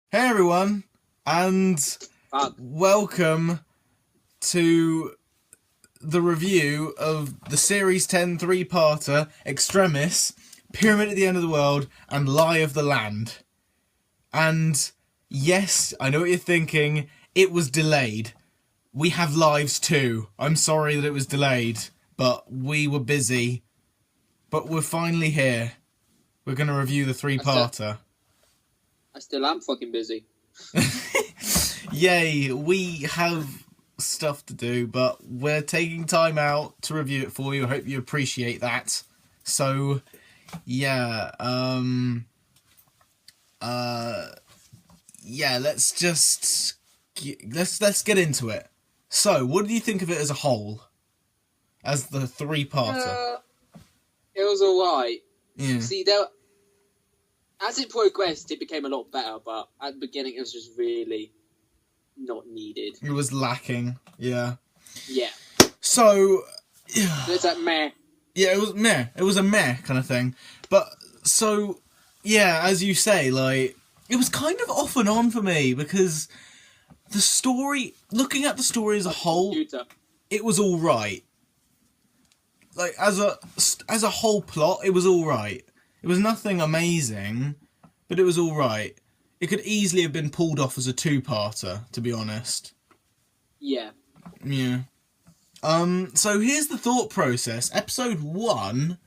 Hey everyone, and welcome to the review of the Series 10 three-parter, Extremis, Pyramid at the End of the World, and Lie of the Land. And yes, I know what you're thinking, it was delayed. We have lives too. I'm sorry that it was delayed, but we were busy. But we're finally here. We're going to review the three-parter. I still am fucking busy. Yay, we have stuff to do, but we're taking time out to review it for you. I hope you appreciate that. So, yeah, let's just let's get into it. So, what do you think of it as a whole? As the three-parter? It was alright. Yeah. See, as it progressed, it became a lot better, but at the beginning, it was just really not needed. It was lacking, yeah. Yeah. So, It's like meh. Yeah, it was meh. It was a meh kind of thing. But, so, yeah, as you say, like, it was kind of off and on for me, because the story, looking at the story as a whole, it was alright. Like, as a whole plot, it was alright. It was nothing amazing, but it was alright. It could easily have been pulled off as a two-parter, to be honest. Yeah. Yeah. So here's the thought process. Episode 1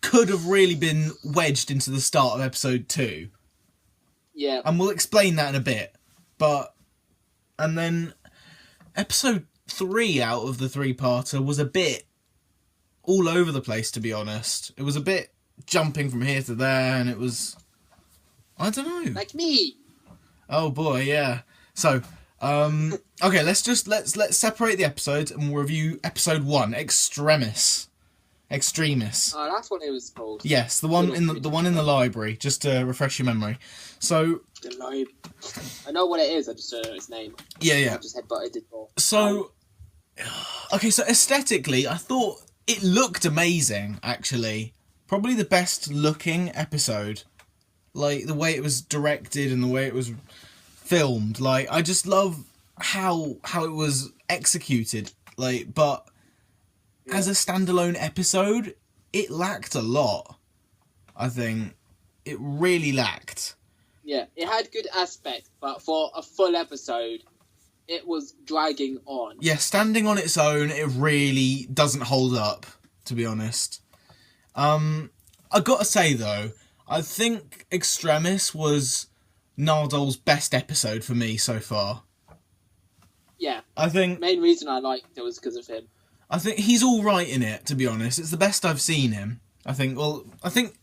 could have really been wedged into the start of episode 2. Yeah. And we'll explain that in a bit. And then episode 3 out of the three-parter was a bit all over the place, to be honest. It was a bit jumping from here to there, and it was, I don't know. Like me. Oh boy, yeah. So, okay, let's separate the episodes and we'll review episode 1, Extremis. Extremis. Oh, that's what it was called. Yes, the one in the library, just to refresh your memory. So, the library. I know what it is, I just don't know its name. Yeah. I just headbutted it all. So, okay, so aesthetically, I thought it looked amazing, actually. Probably the best looking episode. Like, the way it was directed and the way it was filmed. Like, I just love how it was executed. Like, but as a standalone episode, it lacked a lot. I think. It really lacked. Yeah, it had good aspects, but for a full episode, it was dragging on. Yeah, standing on its own, it really doesn't hold up, to be honest. I gotta say, though, I think Extremis was Nardol's best episode for me so far. Yeah. I think the main reason I liked it was because of him. I think he's alright in it, to be honest. It's the best I've seen him. I think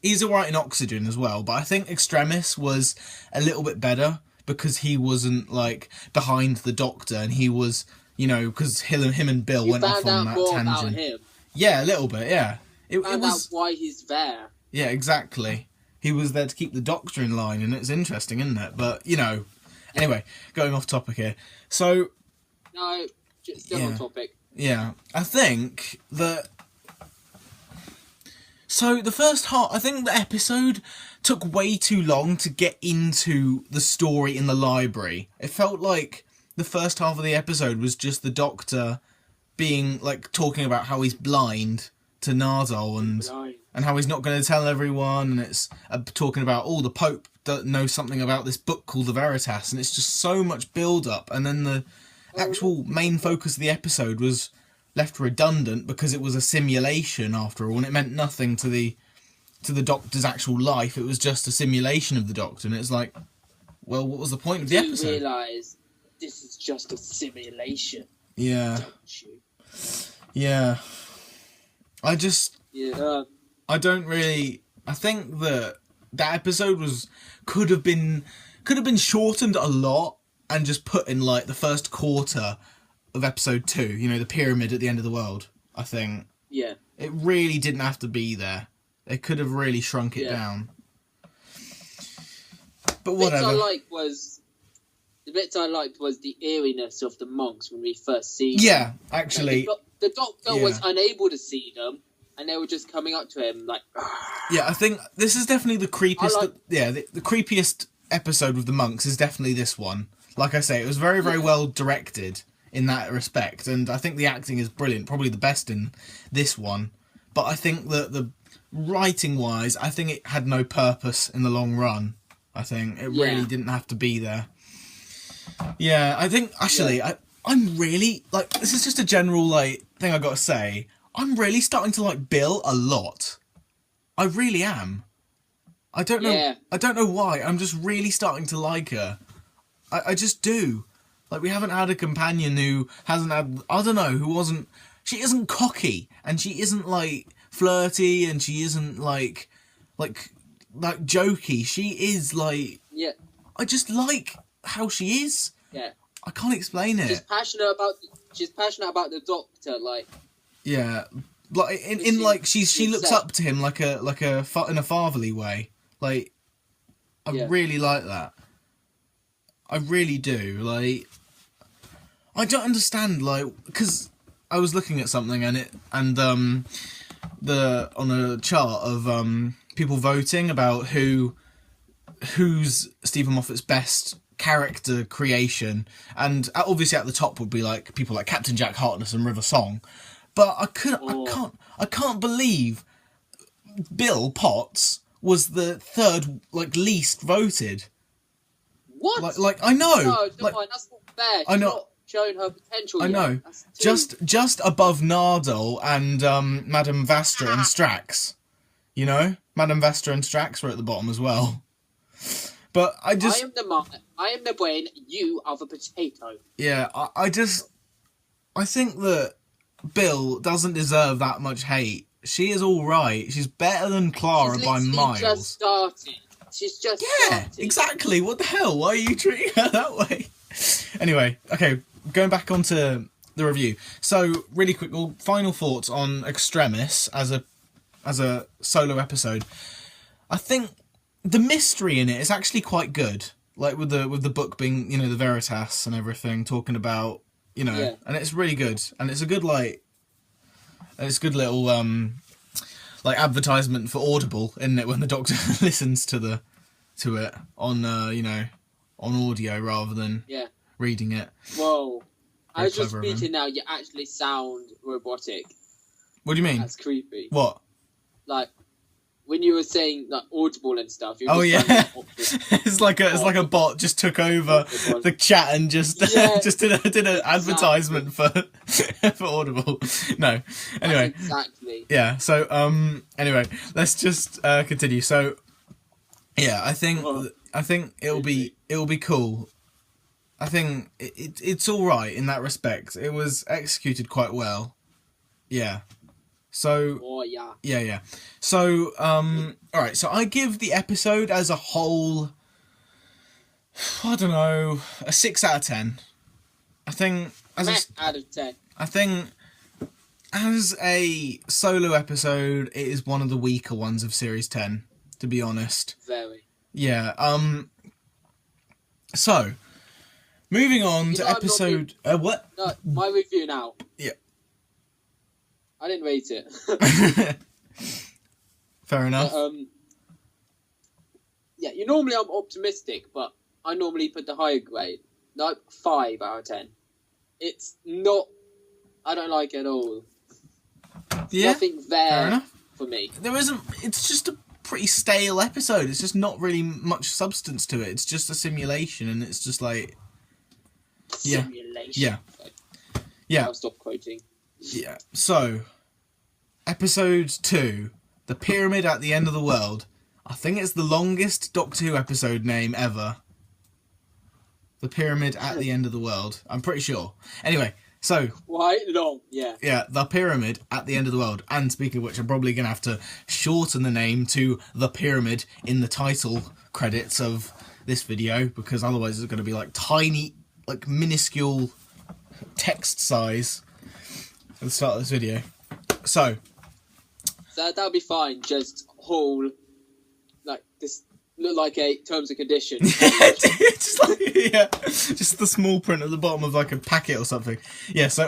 he's alright in Oxygen as well, but I think Extremis was a little bit better because he wasn't, like, behind the Doctor, and he was, because him and Bill went off on that tangent. About him. Yeah, a little bit, yeah. It was out why he's there. Yeah, exactly. He was there to keep the Doctor in line, and it's interesting, isn't it? But, anyway, going off topic here. So... No, still on topic. Yeah, I think that... So, the first half... I think the episode took way too long to get into the story in the library. It felt like the first half of the episode was just the Doctor being, like, talking about how he's blind to Nardole and how he's not going to tell everyone, and it's talking about, the Pope knows something about this book called the Veritas, and it's just so much build-up, and then the actual main focus of the episode was left redundant because it was a simulation after all, and it meant nothing to the Doctor's actual life. It was just a simulation of the Doctor, and it's like, well, what was the point of the episode? You realise this is just a simulation. Yeah. Don't you? Yeah. I don't really... I think that episode could have been shortened a lot and just put in, like, the first quarter of episode 2, the pyramid at the end of the world, I think. Yeah. It really didn't have to be there. They could have really shrunk it down. But whatever. The bits I liked was the eeriness of the monks when we first see them. Yeah, actually. The Doctor was unable to see them, and they were just coming up to him like... Yeah, I think this is definitely the creepiest... the creepiest episode with the monks is definitely this one. Like I say, it was very, very well directed in that respect, and I think the acting is brilliant, probably the best in this one. But I think that the writing-wise, I think it had no purpose in the long run. I think it really didn't have to be there. Yeah, I think, actually, I'm really, like, this is just a general, like, thing I gotta say. I'm really starting to like Bill a lot. I really am. I don't know why. I'm just really starting to like her. I just do. Like, we haven't had a companion who hasn't had, I don't know, who wasn't, she isn't cocky, and she isn't, like, flirty, and she isn't, like jokey. She is, like, I just like how she is. Yeah. I can't explain it. She's passionate about the Doctor, like. Yeah. Like, in like, she looks up to him like a in a fatherly way. Like, I really like that. I really do. Like, I don't understand, like, because I was looking at something and on a chart of people voting about who's Stephen Moffat's best character creation, and obviously at the top would be like people like Captain Jack Harkness and River Song, but I can't believe Bill Potts was the third least voted. What? Like I know. No, that's not fair. I know. She's not shown her potential I yet. know. Just above Nardole and Madame Vastra and Strax. You know? Madame Vastra and Strax were at the bottom as well. But I am the brain, you are the potato. Yeah, I think that Bill doesn't deserve that much hate. She is alright. She's better than Clara by miles. She's just started. Yeah, exactly. What the hell? Why are you treating her that way? Anyway, okay, going back onto the review. So, really quick, final thoughts on Extremis as a solo episode. I think the mystery in it is actually quite good. Like with the book being, the Veritas and everything, talking about, and it's really good. And it's a good it's a good little advertisement for Audible, isn't it, when the Doctor listens to it on on audio rather than reading it. Whoa. As you're speaking now, you actually sound robotic. What do you mean? That's creepy. What? Like, when you were saying Audible and stuff, it's like a bot just took over the chat and just did an advertisement for Audible. No, anyway, exactly. Yeah. So anyway, let's just continue. So yeah, I think it'll be cool. I think it's all right in that respect. It was executed quite well. Yeah. So, yeah. So, alright, so I give the episode as a whole, I don't know, a 6 out of 10. I think, out of 10. I think, as a solo episode, it is one of the weaker ones of Series 10, to be honest. Very. Yeah, so, moving on to episode, what? No, my review now. Yeah. I didn't rate it. Fair enough. Normally I'm optimistic, but I normally put the higher grade. Like 5 out of 10. It's not... I don't like it at all. Yeah, nothing there for me. There isn't... It's just a pretty stale episode. It's just not really much substance to it. It's just a simulation, and it's just like... Simulation. Yeah. I'll stop quoting. Yeah, so, episode 2, The Pyramid at the End of the World. I think it's the longest Doctor Who episode name ever. The Pyramid at the End of the World. I'm pretty sure. Anyway, so... Quite long, yeah. Yeah, The Pyramid at the End of the World. And speaking of which, I'm probably going to have to shorten the name to The Pyramid in the title credits of this video, because otherwise it's going to be tiny, minuscule text size at the start of this video. So that'll be fine. Just whole, this look like a terms and conditions. just the small print at the bottom of a packet or something. Yeah. So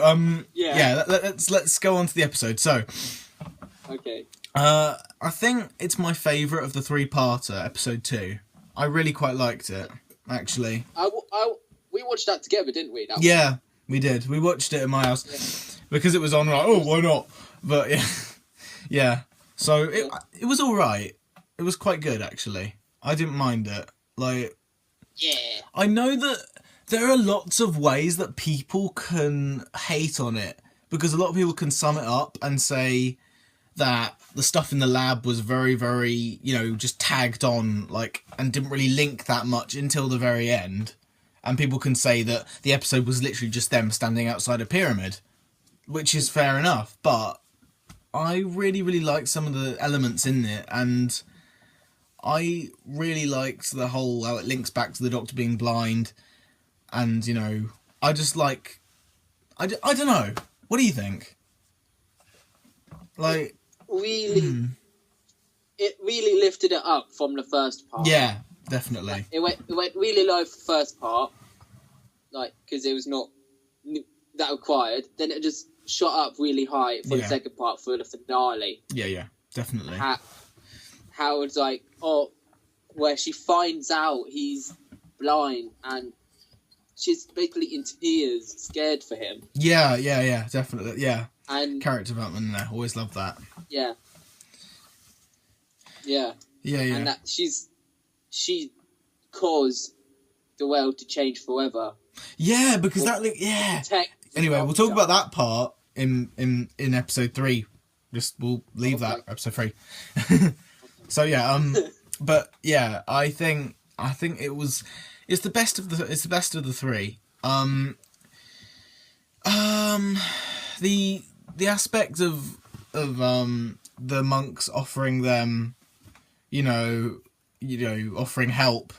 let's go on to the episode. So okay. I think it's my favourite of the 3-parter, episode 2. I really quite liked it, actually. We watched that together, didn't we? Yeah, we did. We watched it at my house because it was on. Like, oh, why not? But yeah, yeah. So it was all right. It was quite good, actually. I didn't mind it. Like, yeah. I know that there are lots of ways that people can hate on it, because a lot of people can sum it up and say that the stuff in the lab was very, very, just tagged on, like, and didn't really link that much until the very end. And people can say that the episode was literally just them standing outside a pyramid, which is fair enough. But I really, really liked some of the elements in it, and I really liked the whole, how it links back to the Doctor being blind, and, I just like, I don't know. What do you think? Like, it really lifted it up from the first part. Yeah, definitely. It went really low for the first part, like, because it was not that required. Then it just shot up really high for the second part, for the finale. Yeah, definitely. How it's like, where she finds out he's blind and she's basically in tears, scared for him. Yeah, definitely, yeah. And character development in there, always love that. Yeah. And that she caused the world to change forever. Yeah, because Anyway, we'll talk about that part in episode 3. We'll leave that episode 3. So yeah, but yeah, I think it's the best of the 3. The aspect of the monks offering them, offering help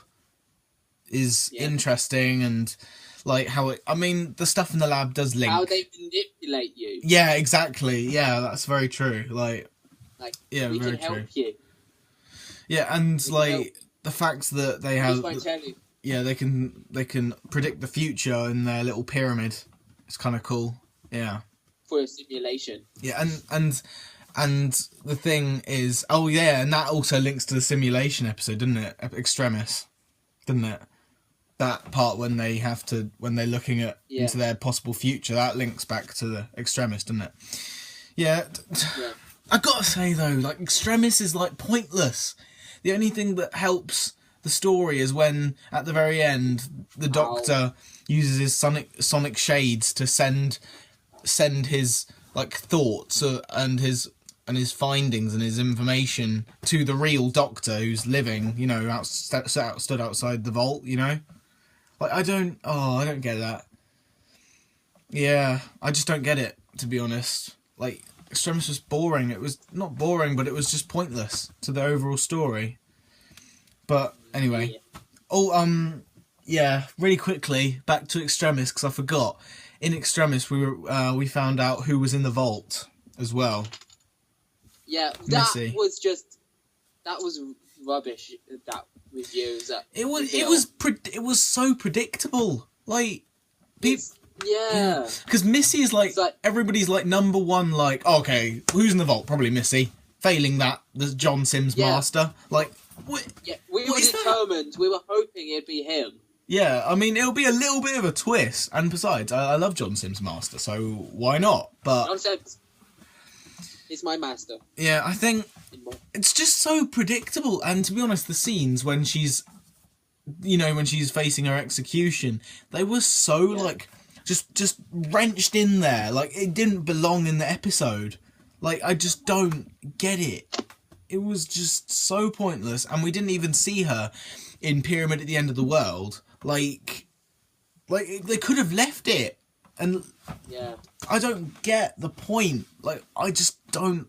is interesting, and like how the stuff in the lab does link. How they manipulate you. Yeah, exactly. Yeah, that's very true. Like yeah, we very can true. help you. Yeah, and the fact that they have, they can predict the future in their little pyramid. It's kind of cool. Yeah. For a simulation. Yeah, and the thing is, and that also links to the simulation episode, didn't it? Extremis, didn't it? That part when they're looking at into their possible future, that links back to the Extremis, doesn't it? Yeah. I gotta say though, like, Extremis is like pointless. The only thing that helps the story is when at the very end the Doctor uses his sonic shades to send his like thoughts and his findings and his information to the real Doctor who's living, stood outside the vault, Like, I don't get that. Yeah, I just don't get it, to be honest. Like, Extremis was boring. It was not boring, but it was just pointless to the overall story. But anyway, really quickly back to Extremis, because I forgot. In Extremis, we found out who was in the vault as well. Yeah, Missy. that was rubbish. That review. It was so predictable. Like, because Missy is like everybody's like number one. Like, okay, who's in the vault? Probably Missy. Failing that, there's John Sims Master. Like, we were determined. We were hoping it'd be him. Yeah, it'll be a little bit of a twist, and besides, I love John Sims Master, so why not? But John Sims is my master. Yeah, I think it's just so predictable, and to be honest, the scenes when she's facing her execution, they were so like just wrenched in there, like it didn't belong in the episode. Like, I just don't get it. It was just so pointless, and we didn't even see her in Pyramid at the End of the World. Like they could have left it, and I don't get the point. Like, I just don't.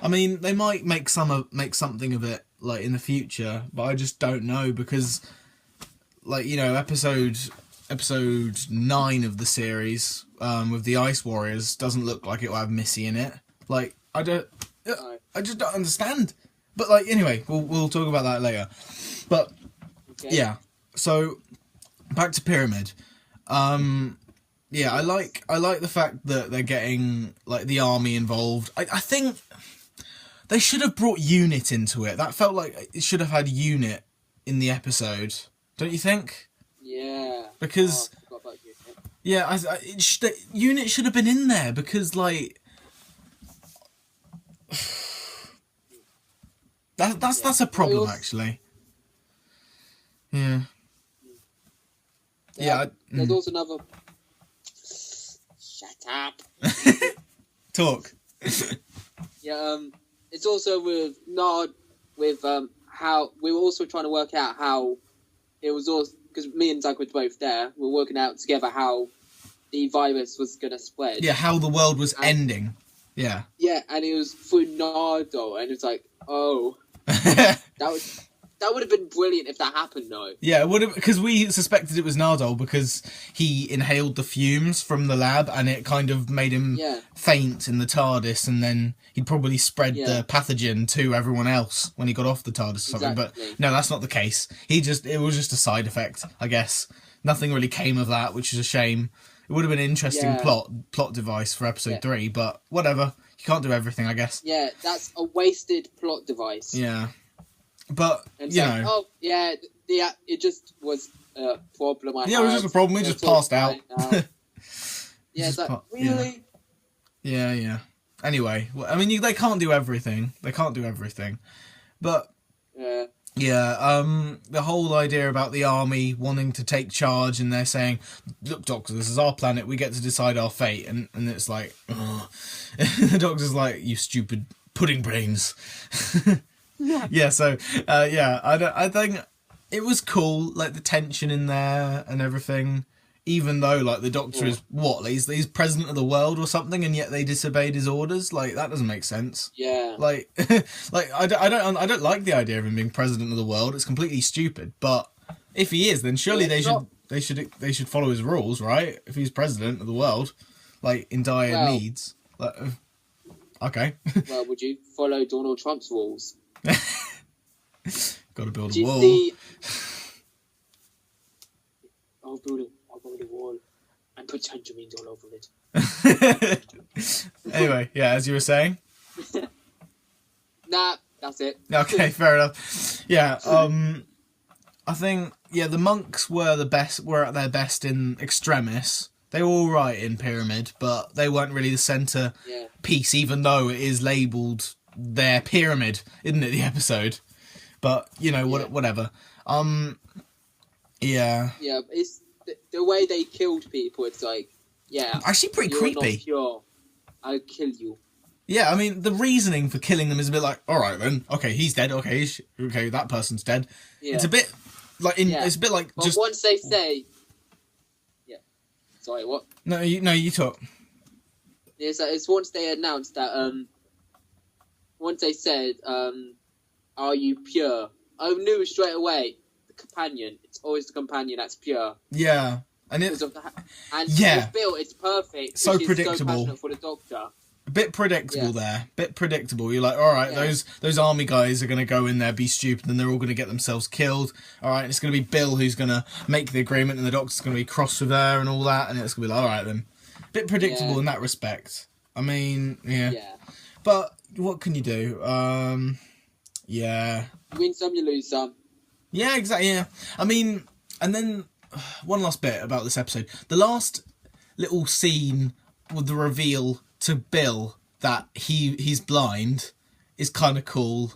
They might make something of it, like, in the future, but I just don't know, because, like, episode 9 of the series with the Ice Warriors doesn't look like it will have Missy in it. Like, I just don't understand. But, like, anyway, we'll talk about that later. But yeah, so back to Pyramid. I like the fact that they're getting, like, the army involved. I think They should have brought Unit into it. That felt like it should have had Unit in the episode. Don't you think? Yeah. Because I forgot about Unit. yeah, Unit should have been in there because like that's a problem actually. Yeah. Yeah. There's also another. Shut up. Talk. Yeah. It's also with Nod with how we were also trying to work out how it was also because me and Zach were both there. We were working out together how the virus was gonna spread. Yeah, how the world was ending. Yeah. Yeah, and it was through Nardo, and it's like, oh, that would have been brilliant if that happened, though. Yeah, it would have, because we suspected it was Nardole because he inhaled the fumes from the lab and it kind of made him faint in the TARDIS, and then he'd probably spread the pathogen to everyone else when he got off the TARDIS or something. Exactly. But no, that's not the case. It was just a side effect, I guess. Nothing really came of that, which is a shame. It would have been an interesting plot device for episode 3, but whatever. You can't do everything, I guess. Yeah, that's a wasted plot device. Yeah. But, and you know. Oh, yeah, it just was a problem I had. Yeah, it was just a problem. We just passed out. Yeah, it's like, really? Yeah. Anyway, I mean, they can't do everything. But, the whole idea about the army wanting to take charge and they're saying, look, Doctor, this is our planet. We get to decide our fate. And it's like, the Doctor's like, you stupid pudding brains. Yeah, so I think it was cool, like the tension in there and everything. Even though like the Doctor is he's president of the world or something, and yet they disobeyed his orders. Like that doesn't make sense. Yeah. Like, I don't like the idea of him being president of the world. It's completely stupid. But if he is, then surely they should follow his rules, right? If he's president of the world, like in dire needs. Like, okay. Well, would you follow Donald Trump's rules? Gotta build a wall. I'll build a wall and put tangerines all over it. Anyway, yeah, as you were saying. Nah, that's it. Okay, fair enough. Yeah, I think the monks were at their best in Extremis. They were all right in Pyramid, but they weren't really the centre piece, even though it is labelled their pyramid, isn't it, the episode? But you know, whatever. Yeah, it's the way they killed people. It's like, actually pretty creepy. Not pure. I'll kill you. Yeah, I mean, the reasoning for killing them is a bit like, all right then, okay, he's dead. Okay, that person's dead. Yeah. It's a bit like it's a bit like but just once they say, sorry, what? No, you talk. Yeah, so it's once they announced that once they said, are you pure? I knew straight away, the companion. It's always the companion that's pure. Yeah. And it's built, it's perfect. So predictable. So for the Doctor. A bit predictable there. Bit predictable. You're like, all right, those army guys are going to go in there, be stupid, and they're all going to get themselves killed. All right, it's going to be Bill who's going to make the agreement, and the Doctor's going to be cross with her and all that, and it's going to be like, all right then. Bit predictable in that respect. I mean, yeah. But what can you do? Yeah. You win some, you lose some. Yeah, exactly. Yeah. I mean, and then one last bit about this episode. The last little scene with the reveal to Bill that he's blind is kind of cool.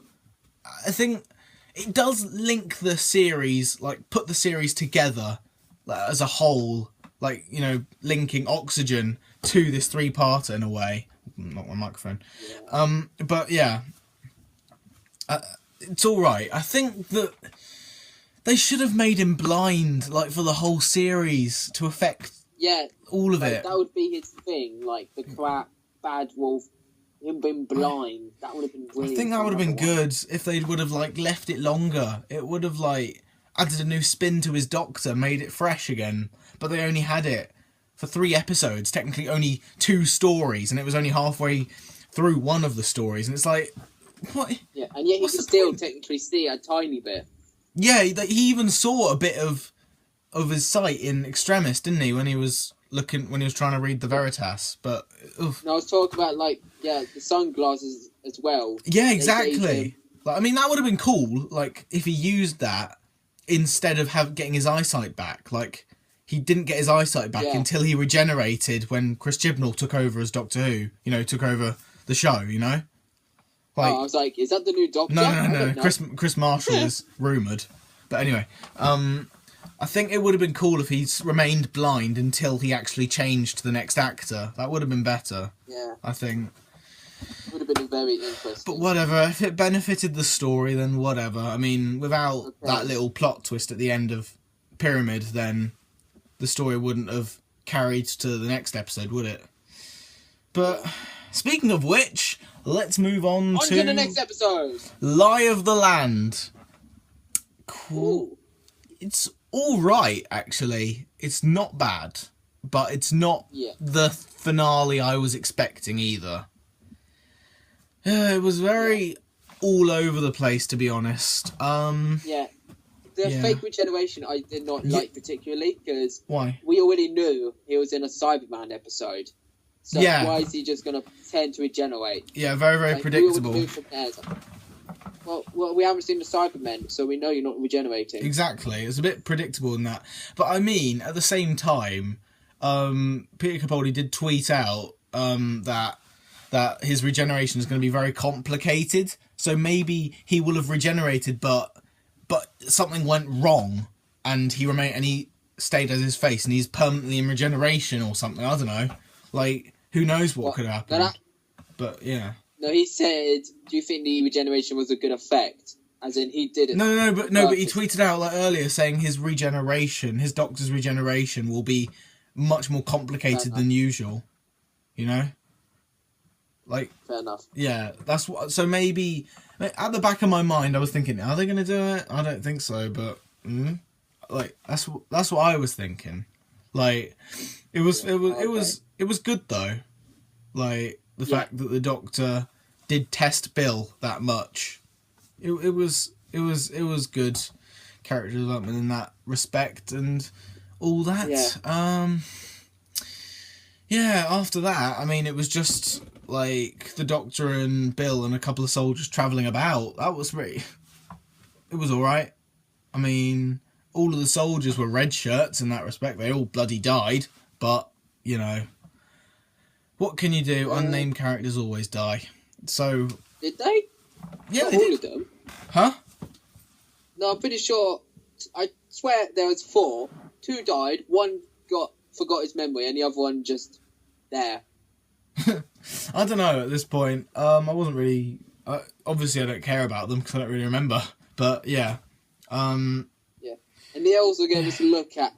I think it does link the series, like put the series together like, as a whole, like, you know, linking Oxygen to this 3-parter in a way. Not my microphone. Yeah. But yeah, it's all right. I think that they should have made him blind, like for the whole series to affect all of it. That would be his thing, like the bad wolf, him being blind. That would have been really. I think that would have been good if they would have like left it longer. It would have like added a new spin to his Doctor, made it fresh again. But they only had it for 3 episodes, technically only 2 stories, and it was only halfway through one of the stories, and it's like, what? Yeah, and yet he could still technically see a tiny bit. Yeah, he even saw a bit of his sight in Extremis, didn't he? When he was when he was trying to read the Veritas. But oof. No, I was talking about the sunglasses as well. Yeah, They exactly. gave him- Like, I mean, that would have been cool. Like, if he used that instead of getting his eyesight back. Like, he didn't get his eyesight back until he regenerated when Chris Chibnall took over as Doctor Who. You know, took over the show. You know. Like, I was like, is that the new Doctor? no. Chris Marshall is rumoured. But anyway, I think it would have been cool if he's remained blind until he actually changed to the next actor. That would have been better. Yeah. I think. Would have been very interesting. But whatever, if it benefited the story, then whatever. I mean, without that little plot twist at the end of Pyramid, then the story wouldn't have carried to the next episode, would it? But speaking of which, let's move on to the next episode. Lie of the Land. Cool. Ooh. It's all right, actually. It's not bad, but it's not the finale I was expecting either. It was very all over the place, to be honest. The fake regeneration I did not like particularly because why? We already knew he was in a Cyberman episode. So why is he just going to pretend to regenerate? Yeah, very, very predictable. Well, we haven't seen the Cybermen, so we know you're not regenerating. Exactly. It's a bit predictable in that. But I mean, at the same time, Peter Capaldi did tweet out that his regeneration is going to be very complicated. So maybe he will have regenerated, but something went wrong, and he stayed as his face, and he's permanently in regeneration or something. I don't know. Like, who knows what could happen? But yeah. No, he said, "Do you think the regeneration was a good effect?" As in, he did it. No. But he tweeted out earlier saying his doctor's regeneration, will be much more complicated than usual. You know. Fair enough. Yeah, that's what. So maybe at the back of my mind, I was thinking, are they going to do it? I don't think so, but that's what I was thinking. Like, it was good though. Like the fact that the Doctor did test Bill that much, it was good character development in that respect and all that. Yeah. After that, I mean, it was just like the Doctor and Bill and a couple of soldiers travelling about. That was it was alright. I mean, all of the soldiers were red shirts in that respect. They all bloody died. But, you know, what can you do? Unnamed characters always die. So... Did they? Yeah, not they all did. of them. Huh? No, I'm pretty sure... I swear there was 4. 2 died. 1 forgot his memory and the other one just there. I don't know at this point. I wasn't really... obviously, I don't care about them because I don't really remember. But, yeah. Yeah. And they also gave us a look at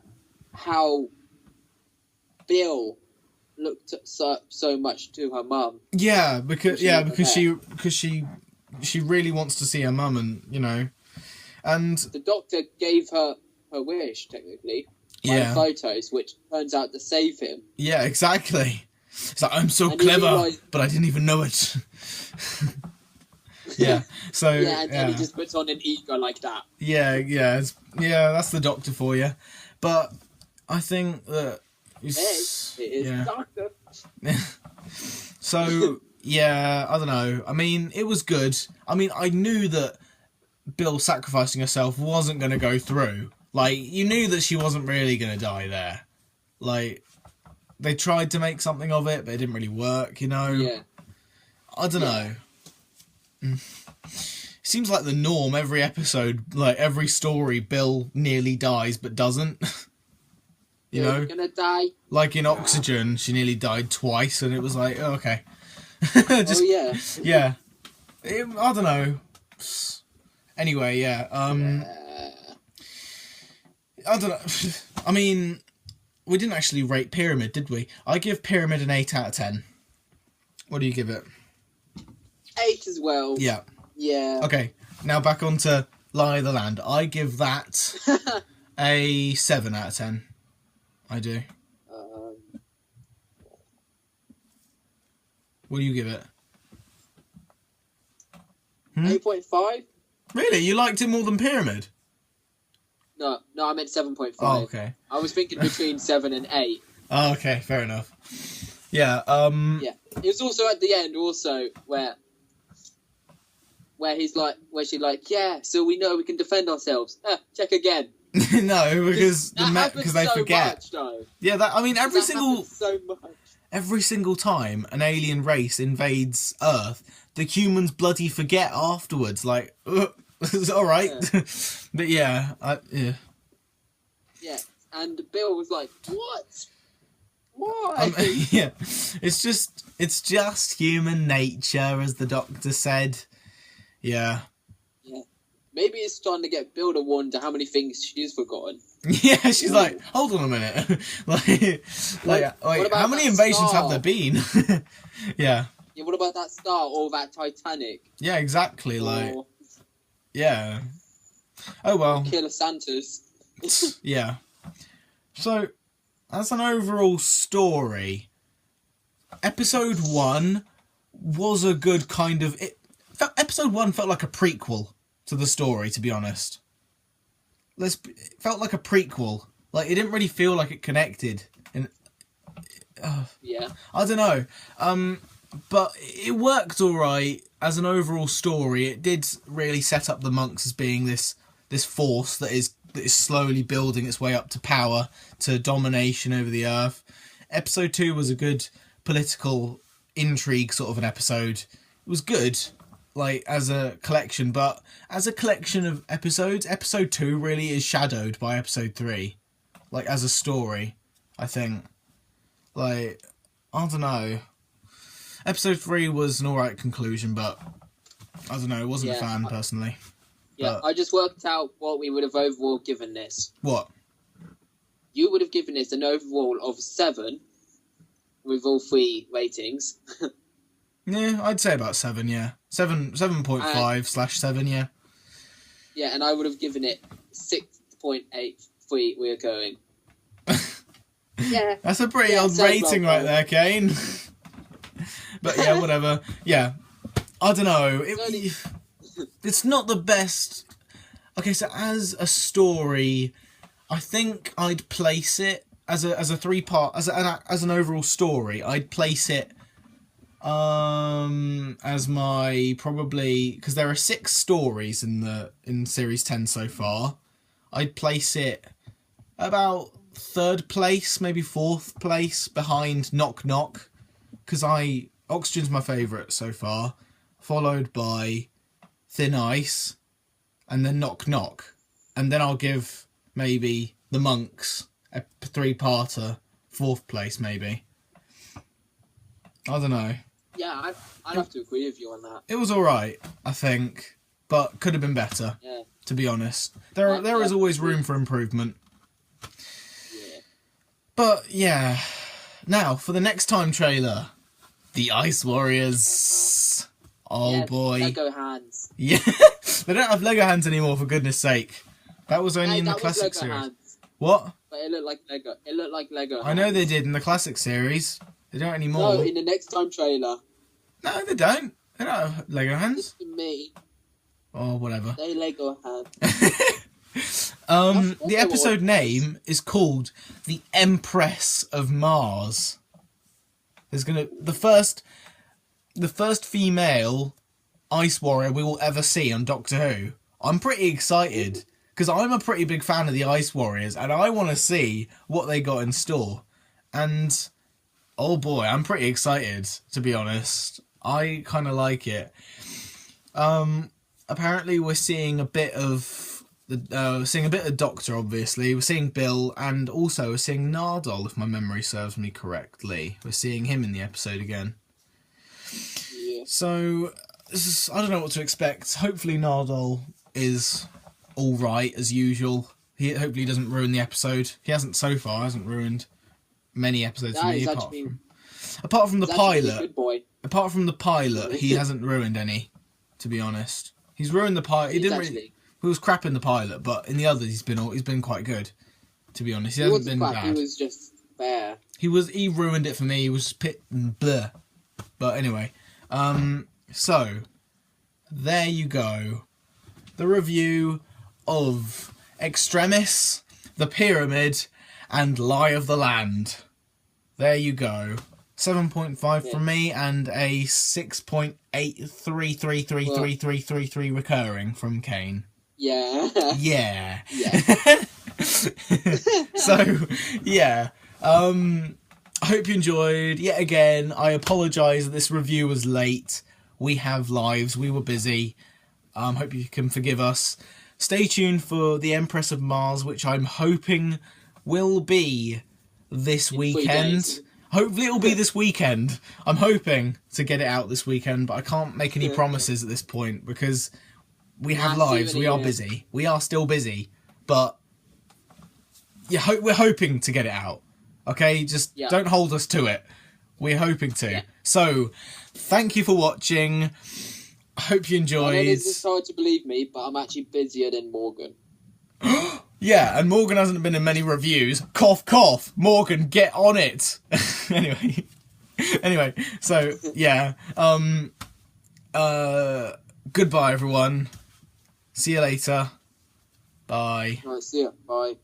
how Bill looked so much to her mum. Yeah, because she really wants to see her mum, and you know, and the Doctor gave her wish technically by the photos, which turns out to save him. Yeah, exactly. It's like, I'm so clever, but I didn't even know it. Yeah. So and then he just puts on an ego like that. Yeah, that's the Doctor for you. But I think that it is Doctor. So yeah, I don't know. I mean, it was good. I mean, I knew that Bill sacrificing herself wasn't going to go through. Like, you knew that she wasn't really going to die there. Like, they tried to make something of it, but it didn't really work. You know. Yeah. I don't know. Seems like the norm every episode, like every story, Bill nearly dies but doesn't. You know? You're gonna die. Like in Oxygen, she nearly died twice and it was like, oh, okay. Yeah. I don't know. Anyway, yeah. I don't know. I mean, we didn't actually rate Pyramid, did we? I give Pyramid an 8 out of 10. What do you give it? 8 as well. Yeah. Yeah. Okay, now back on to Lie of the Land. I give that a 7 out of 10. I do. What do you give it? 8.5? Really? You liked it more than Pyramid? No, I meant 7.5. Oh, okay. I was thinking between 7 and 8. Oh, okay, fair enough. Yeah. Yeah, it was also at the end where she's like, yeah, so we know we can defend ourselves. Check again. No, because they so forget. much, though. Yeah, I mean, every Happens so much. every single time an alien race invades Earth, the humans bloody forget afterwards. Like, it's all right. Yeah. But yeah, yeah. Yeah, and Bill was like, what? Why? Yeah, it's just human nature, as the Doctor said. Yeah. Yeah. Maybe it's starting to get Bill to wonder how many things she's forgotten. Yeah, she's like, hold on a minute. wait, how many invasions have there been? Yeah. Yeah, what about that star or that Titanic? Yeah, exactly. Like, yeah. Oh well. Killer Santas. Yeah. So, as an overall story, episode 1 was a good kind of... Episode 1 felt like a prequel to the story, to be honest. It felt like a prequel. Like, it didn't really feel like it connected. And Yeah. I don't know. But it worked alright as an overall story. It did really set up the monks as being this force that is slowly building its way up to power, to domination over the Earth. Episode 2 was a good political intrigue sort of an episode. It was good, like, as a collection, but as a collection of episodes, episode 2 really is shadowed by episode 3. Like, as a story, I think. Like, I don't know. Episode 3 was an alright conclusion, but I don't know, I wasn't a fan, personally. Yeah, I just worked out what we would have overall given this. What? You would have given this an overall of 7, with all 3 ratings. Yeah, I'd say about 7, yeah. 7.5/7, yeah. Yeah, and I would have given it 6.83, we're going. Yeah. That's a pretty old rating right there, Kane. But yeah, whatever. Yeah. I don't know. It's not the best. Okay, so as a story, I think I'd place it as a 3-part, as an overall story. I'd place it as my, probably, because there are 6 stories in series 10 so far. I'd place it about 3rd place, maybe 4th place behind Knock Knock, because Oxygen's my favourite so far, followed by Thin Ice, and then Knock Knock, and then I'll give maybe The Monks a 3-parter, 4th place maybe. I don't know. Yeah, I'd have to agree with you on that. It was alright, I think, but could have been better. Yeah. To be honest, there is always room for improvement. Yeah. But yeah, now for the next time trailer, the Ice Warriors. Oh boy. Lego hands. Yeah, they don't have Lego hands anymore, for goodness sake. That was only in the classic series. Hands. What? But it looked like Lego. It looked like Lego hands. I know they did in the classic series. They don't anymore. No, in the next time trailer. No, they don't. They don't have Lego hands. To me. Oh, whatever. They Lego hands. The episode name is called The Empress of Mars. There's the first female Ice Warrior we will ever see on Doctor Who. I'm pretty excited because I'm a pretty big fan of the Ice Warriors and I want to see what they got in store. And oh boy, I'm pretty excited, to be honest. I kind of like it. Apparently we're seeing a bit of Doctor, obviously. We're seeing Bill, and also we're seeing Nardole, if my memory serves me correctly. We're seeing him in the episode again. Yeah. So, I don't know what to expect. Hopefully Nardole is alright, as usual. He hopefully doesn't ruin the episode. He hasn't so far, hasn't ruined many episodes for me, apart from the pilot. Good boy. Apart from the pilot, he hasn't ruined any, to be honest. He's ruined the pilot. He was crap in the pilot, but in the others he's been quite good, to be honest. He hasn't been bad. He was just there. He ruined it for me. He was bleh. But anyway, so there you go. The review of Extremis, The Pyramid, and Lie of the Land. there you go. 7.5 from me and a 6.83333333 recurring from Kane. Yeah. Yeah. Yeah. So, yeah. I hope you enjoyed. Yet again, I apologise that this review was late. We have lives. We were busy. Hope you can forgive us. Stay tuned for The Empress of Mars, which I'm hoping will be this weekend. Hopefully it'll be this weekend. I'm hoping to get it out this weekend, but I can't make any promises at this point because we have lives. We are busy. We are still busy, but yeah, we're hoping to get it out. Okay, just don't hold us to it. We're hoping to. Yeah. So, thank you for watching. I hope you enjoyed. I know this is hard to believe me, but I'm actually busier than Morgan. Yeah, and Morgan hasn't been in many reviews. Cough, cough. Morgan, get on it. Anyway, so yeah. Goodbye, everyone. See you later. Bye. Right, see ya. Bye.